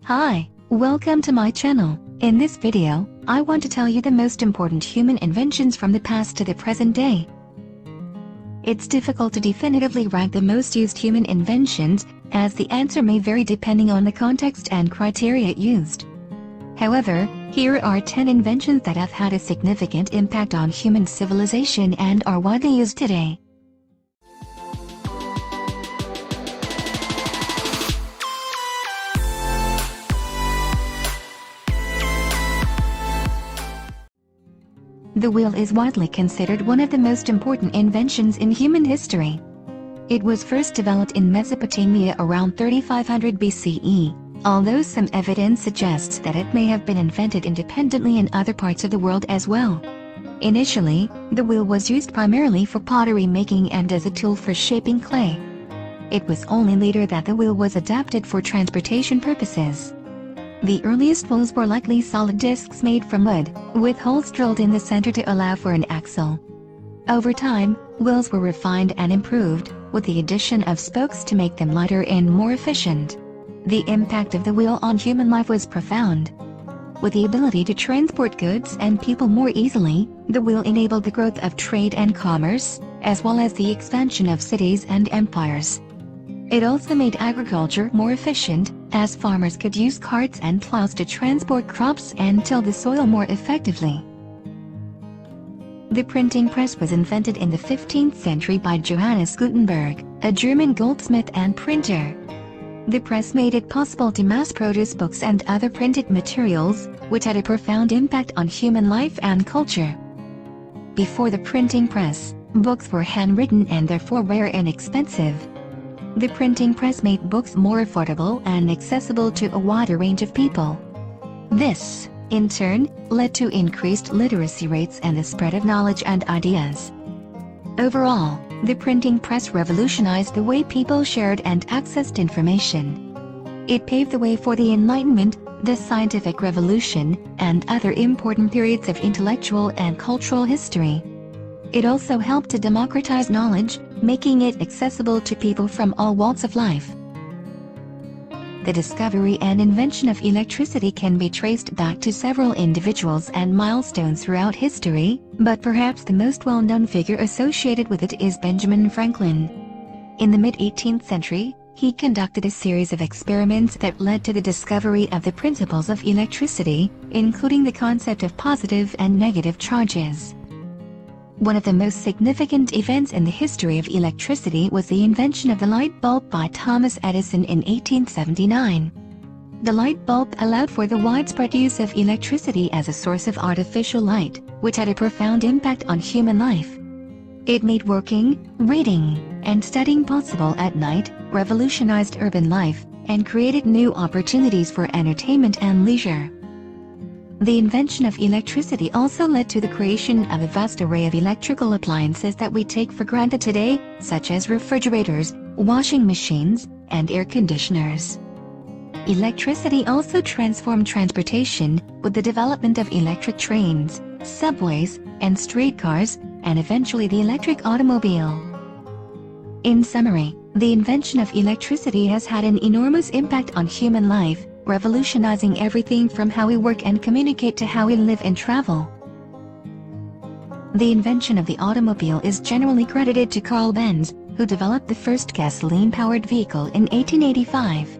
Hi, welcome to my channel. In this video, I want to tell you the most important human inventions from the past to the present day. It's difficult to definitively rank the most used human inventions, as the answer may vary depending on the context and criteria used. However, here are 10 inventions that have had a significant impact on human civilization and are widely used today. The wheel is widely considered one of the most important inventions in human history. It was first developed in Mesopotamia around 3500 BCE, although some evidence suggests that it may have been invented independently in other parts of the world as well. Initially, the wheel was used primarily for pottery making and as a tool for shaping clay. It was only later that the wheel was adapted for transportation purposes. The earliest wheels were likely solid discs made from wood, with holes drilled in the center to allow for an axle. Over time, wheels were refined and improved, with the addition of spokes to make them lighter and more efficient. The impact of the wheel on human life was profound. With the ability to transport goods and people more easily, the wheel enabled the growth of trade and commerce, as well as the expansion of cities and empires. It also made agriculture more efficient, as farmers could use carts and plows to transport crops and till the soil more effectively. The printing press was invented in the 15th century by Johannes Gutenberg, a German goldsmith and printer. The press made it possible to mass-produce books and other printed materials, which had a profound impact on human life and culture. Before the printing press, books were handwritten and therefore rare and expensive. The printing press made books more affordable and accessible to a wider range of people. This, in turn, led to increased literacy rates and the spread of knowledge and ideas. Overall, the printing press revolutionized the way people shared and accessed information. It paved the way for the Enlightenment, the scientific revolution, and other important periods of intellectual and cultural history. It also helped to democratize knowledge, making it accessible to people from all walks of life. The discovery and invention of electricity can be traced back to several individuals and milestones throughout history, but perhaps the most well-known figure associated with it is Benjamin Franklin. In the mid-18th century, he conducted a series of experiments that led to the discovery of the principles of electricity, including the concept of positive and negative charges. One of the most significant events in the history of electricity was the invention of the light bulb by Thomas Edison in 1879. The light bulb allowed for the widespread use of electricity as a source of artificial light, which had a profound impact on human life. It made working, reading, and studying possible at night, revolutionized urban life, and created new opportunities for entertainment and leisure. The invention of electricity also led to the creation of a vast array of electrical appliances that we take for granted today, such as refrigerators, washing machines, and air conditioners. Electricity also transformed transportation, with the development of electric trains, subways, and streetcars, and eventually the electric automobile. In summary, the invention of electricity has had an enormous impact on human life, revolutionizing everything from how we work and communicate to how we live and travel. The invention of the automobile is generally credited to Carl Benz, who developed the first gasoline-powered vehicle in 1885.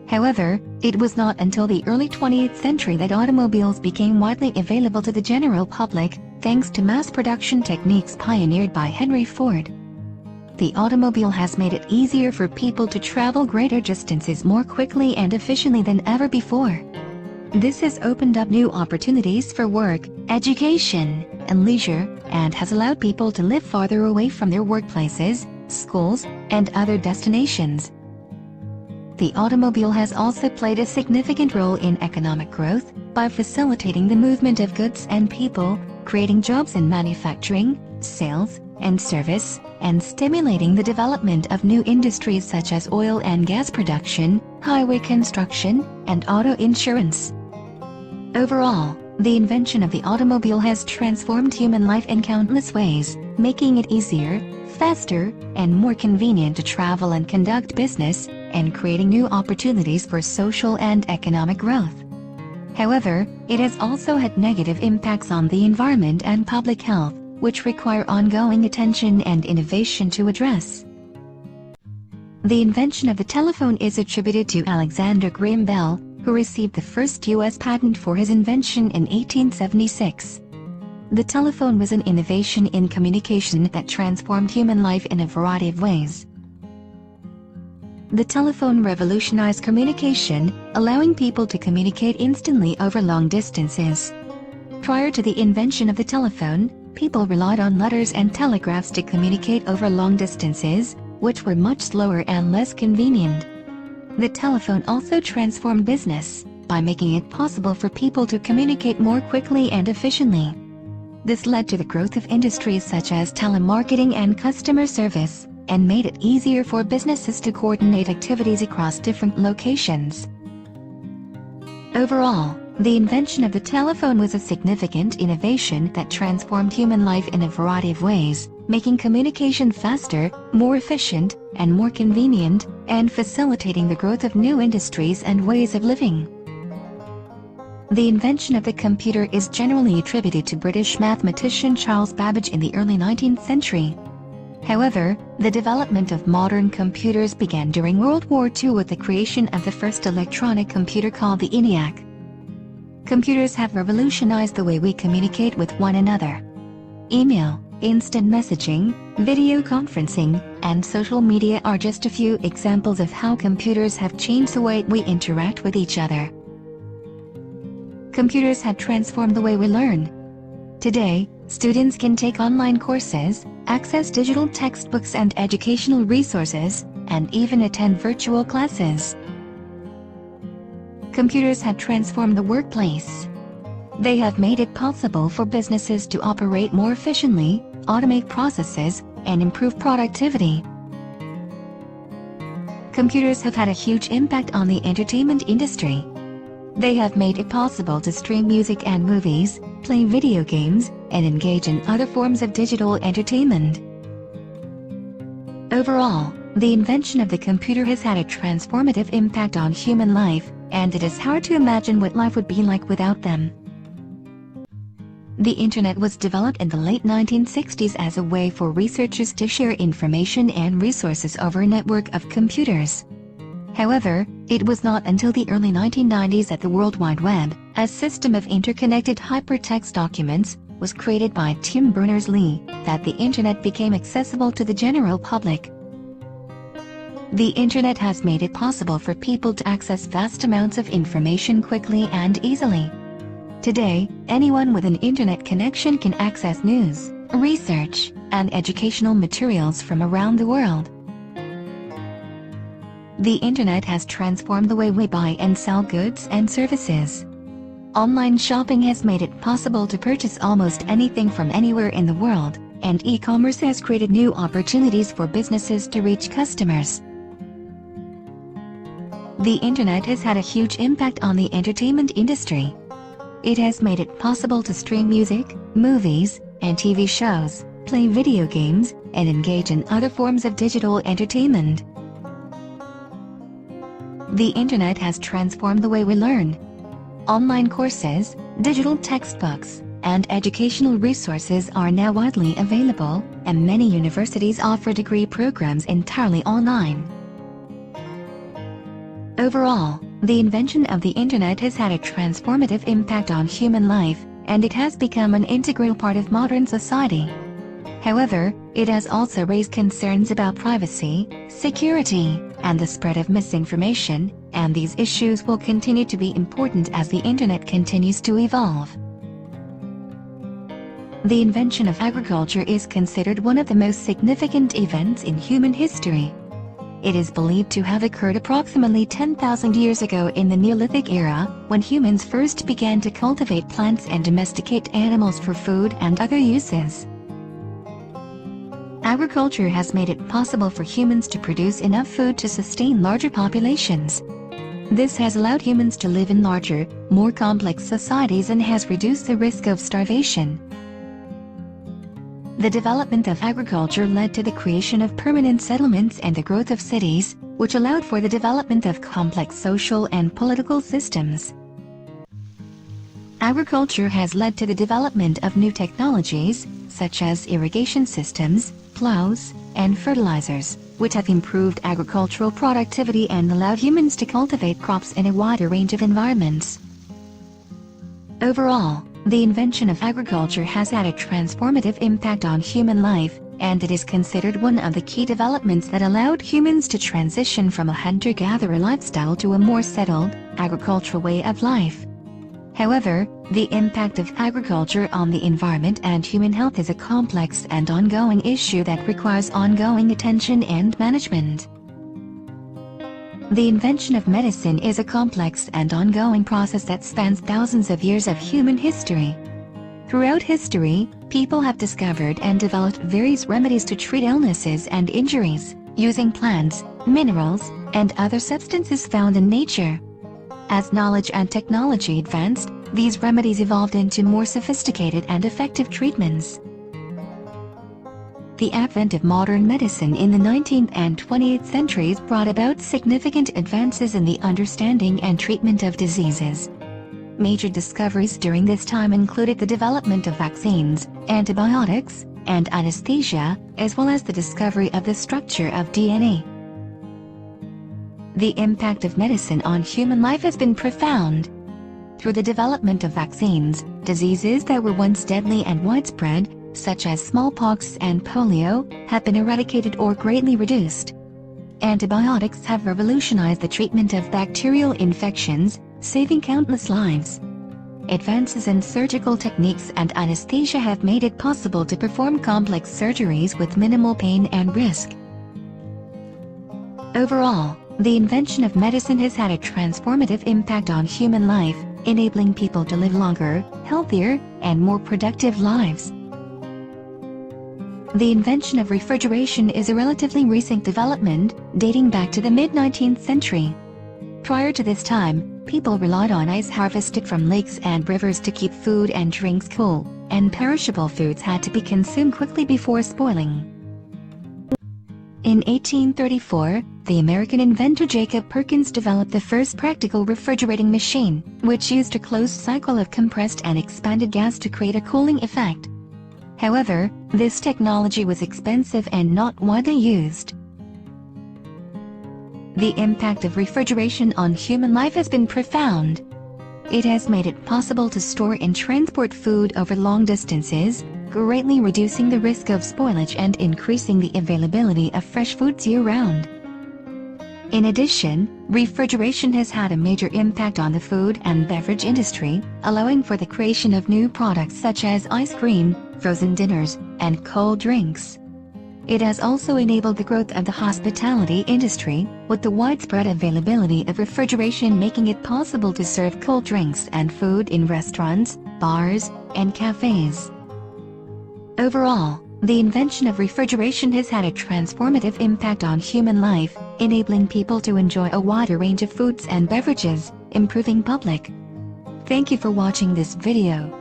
However, it was not until the early 20th century that automobiles became widely available to the general public, thanks to mass production techniques pioneered by Henry Ford. The automobile has made it easier for people to travel greater distances more quickly and efficiently than ever before. This has opened up new opportunities for work, education, and leisure, and has allowed people to live farther away from their workplaces, schools, and other destinations. The automobile has also played a significant role in economic growth by facilitating the movement of goods and people, creating jobs in manufacturing, sales, and service, and stimulating the development of new industries such as oil and gas production, highway construction, and auto insurance. Overall, the invention of the automobile has transformed human life in countless ways, making it easier, faster, and more convenient to travel and conduct business, and creating new opportunities for social and economic growth. However, it has also had negative impacts on the environment and public health, which require ongoing attention and innovation to address. The invention of the telephone is attributed to Alexander Graham Bell, who received the first U.S. patent for his invention in 1876. The telephone was an innovation in communication that transformed human life in a variety of ways. The telephone revolutionized communication, allowing people to communicate instantly over long distances. Prior to the invention of the telephone, people relied on letters and telegraphs to communicate over long distances, which were much slower and less convenient. The telephone also transformed business by making it possible for people to communicate more quickly and efficiently. This led to the growth of industries such as telemarketing and customer service, and made it easier for businesses to coordinate activities across different locations. Overall, the invention of the telephone was a significant innovation that transformed human life in a variety of ways, making communication faster, more efficient, and more convenient, and facilitating the growth of new industries and ways of living. The invention of the computer is generally attributed to British mathematician Charles Babbage in the early 19th century. However, the development of modern computers began during World War II with the creation of the first electronic computer called the ENIAC. Computers have revolutionized the way we communicate with one another. Email, instant messaging, video conferencing, and social media are just a few examples of how computers have changed the way we interact with each other. Computers have transformed the way we learn. Today, students can take online courses, access digital textbooks and educational resources, and even attend virtual classes. Computers have transformed the workplace. They have made it possible for businesses to operate more efficiently, automate processes, and improve productivity. Computers have had a huge impact on the entertainment industry. They have made it possible to stream music and movies, play video games, and engage in other forms of digital entertainment. Overall, the invention of the computer has had a transformative impact on human life, and it is hard to imagine what life would be like without them. The Internet was developed in the late 1960s as a way for researchers to share information and resources over a network of computers. However, it was not until the early 1990s that the World Wide Web, a system of interconnected hypertext documents, was created by Tim Berners-Lee, that the Internet became accessible to the general public. The Internet has made it possible for people to access vast amounts of information quickly and easily. Today, anyone with an Internet connection can access news, research, and educational materials from around the world. The Internet has transformed the way we buy and sell goods and services. Online shopping has made it possible to purchase almost anything from anywhere in the world, and e-commerce has created new opportunities for businesses to reach customers. The Internet has had a huge impact on the entertainment industry. It has made it possible to stream music, movies, and TV shows, play video games, and engage in other forms of digital entertainment. The Internet has transformed the way we learn. Online courses, digital textbooks, and educational resources are now widely available, and many universities offer degree programs entirely online. Overall, the invention of the Internet has had a transformative impact on human life, and it has become an integral part of modern society. However, it has also raised concerns about privacy, security, and the spread of misinformation, and these issues will continue to be important as the Internet continues to evolve. The invention of agriculture is considered one of the most significant events in human history. It is believed to have occurred approximately 10,000 years ago in the Neolithic era, when humans first began to cultivate plants and domesticate animals for food and other uses. Agriculture has made it possible for humans to produce enough food to sustain larger populations. This has allowed humans to live in larger, more complex societies and has reduced the risk of starvation. The development of agriculture led to the creation of permanent settlements and the growth of cities, which allowed for the development of complex social and political systems. Agriculture has led to the development of new technologies, such as irrigation systems, plows, and fertilizers, which have improved agricultural productivity and allowed humans to cultivate crops in a wider range of environments. Overall, the invention of agriculture has had a transformative impact on human life, and it is considered one of the key developments that allowed humans to transition from a hunter-gatherer lifestyle to a more settled, agricultural way of life. However, the impact of agriculture on the environment and human health is a complex and ongoing issue that requires ongoing attention and management. The invention of medicine is a complex and ongoing process that spans thousands of years of human history. Throughout history, people have discovered and developed various remedies to treat illnesses and injuries, using plants, minerals, and other substances found in nature. As knowledge and technology advanced, these remedies evolved into more sophisticated and effective treatments. The advent of modern medicine in the 19th and 20th centuries brought about significant advances in the understanding and treatment of diseases. Major discoveries during this time included the development of vaccines, antibiotics, and anesthesia, as well as the discovery of the structure of DNA. The impact of medicine on human life has been profound. Through the development of vaccines, diseases that were once deadly and widespread, such as smallpox and polio, have been eradicated or greatly reduced. Antibiotics have revolutionized the treatment of bacterial infections, saving countless lives. Advances in surgical techniques and anesthesia have made it possible to perform complex surgeries with minimal pain and risk. Overall, the invention of medicine has had a transformative impact on human life, enabling people to live longer, healthier, and more productive lives. The invention of refrigeration is a relatively recent development, dating back to the mid-19th century. Prior to this time, people relied on ice harvested from lakes and rivers to keep food and drinks cool, and perishable foods had to be consumed quickly before spoiling. In 1834, the American inventor Jacob Perkins developed the first practical refrigerating machine, which used a closed cycle of compressed and expanded gas to create a cooling effect. However, this technology was expensive and not widely used. The impact of refrigeration on human life has been profound. It has made it possible to store and transport food over long distances, greatly reducing the risk of spoilage and increasing the availability of fresh foods year-round. In addition, refrigeration has had a major impact on the food and beverage industry, allowing for the creation of new products such as ice cream, frozen dinners, and cold drinks. It has also enabled the growth of the hospitality industry, with the widespread availability of refrigeration making it possible to serve cold drinks and food in restaurants, bars, and cafes. Overall, the invention of refrigeration has had a transformative impact on human life, enabling people to enjoy a wider range of foods and beverages, improving public. Thank you for watching this video.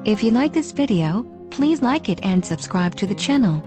If you like this video, please like it and subscribe to the channel.